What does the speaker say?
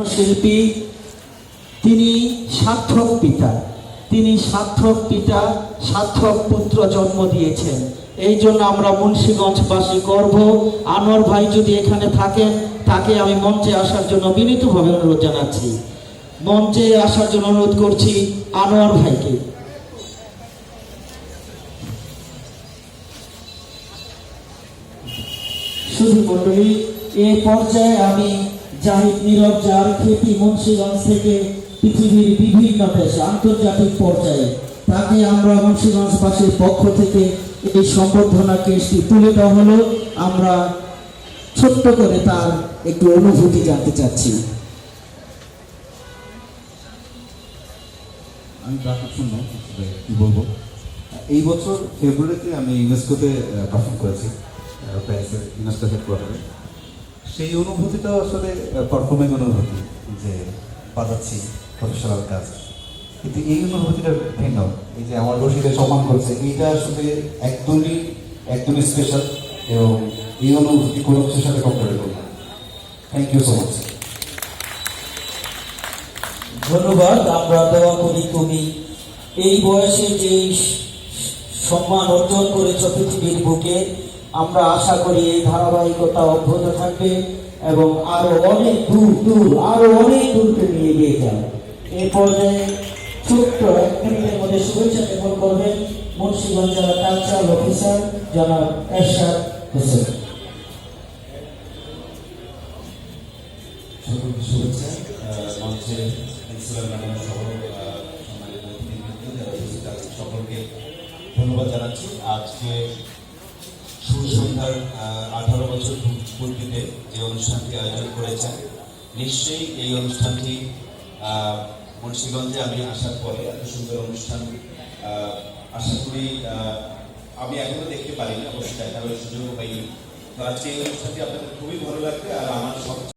শিল্পী তিনি সার্থক পিতা, তিনি সার্থক পিতা, সার্থক পুত্র জন্ম দিয়েছেন। এই জন্য আমরা মুন্সিগঞ্জবাসী গর্ব। আনোয়ার ভাই যদি এখানে থাকেন, তাকে আমি মঞ্চে আসার জন্য বিনীতভাবে অনুরোধ জানাচ্ছি। মঞ্চে আসার জন্য অনুরোধ করছি আনোয়ার ভাইকে। শুধু মন্ডলী, এ পর্যায়ে আমি জাহিদ নীরব, যার খ্যাতি মুন্সিগঞ্জ থেকে পৃথিবীর বিভিন্ন দেশে আন্তর্জাতিক পর্যায়ে, তাকে আমরা মুন্সিগঞ্জবাসীর পক্ষ থেকে এই সম্বর্ধনা কেসটি তুলে দেওয়া হলো। আমরা ছোট্ট করে তার একটু অনুভূতি জানতে চাচ্ছি। আমি কি বলবো, এই বছর ফেব্রুয়ারিতে আমি ইউনেস্কোতে পারফর্ম করেছি, প্যারিসের ইউনেস্কো হেডকোয়ার্টারে। সেই অনুভূতিটা আসলে পারফর্মিং অনুভূতি, যে বাজাচ্ছি প্রফেশনাল কাজ, কিন্তু এই অনুভূতিটা ভিন্ন। এই যে আমার রশিদে সম্মান করছে, এইটা আসলে একদমই স্পেশাল, এবং এই অনুভূতি কোনো কিছুর সাথে কম্পারেবল না। Thank you so much. ধন্যবাদ। আমরা দোয়া করি তুমি এই বয়সে যে সম্মান অর্জন করেছ পৃথিবীর বুকে, আমরা আশা করি এই ধারাবাহিকতা অব্যাহত থাকবে এবং আরো অনেক দূরকে নিয়ে গিয়ে যাবে। এই পর্যায়ে ছোট্ট 1 মিনিটের মধ্যে শুভেচ্ছা জ্ঞাপন করবেন মুন্সিগঞ্জ জেলা কালচারাল অফিসার জনাব এরশাদ হোসেন। শুভেচ্ছা মঞ্চে প্রিন্সিপাল ম্যাডাম সহ সম্মানিত অতিথিবৃন্দ যারা উপস্থিত আছেন, সকলকে ধন্যবাদ জানাচ্ছি। আজকে শুভ সন্ধ্যার 18 বছর পূর্তিতে যে অনুষ্ঠানটি আয়োজন করেছেন, নিশ্চয়ই এই অনুষ্ঠানটি মুন্সিগঞ্জে আমি আসার পরে এত সুন্দর অনুষ্ঠান আশা করি আমি এখনো দেখতে পারিনি, অবশ্যই দেখার সুযোগ পাইনি। তো আজকে এই অনুষ্ঠানটি আপনাদের খুবই ভালো লাগবে। আর আমার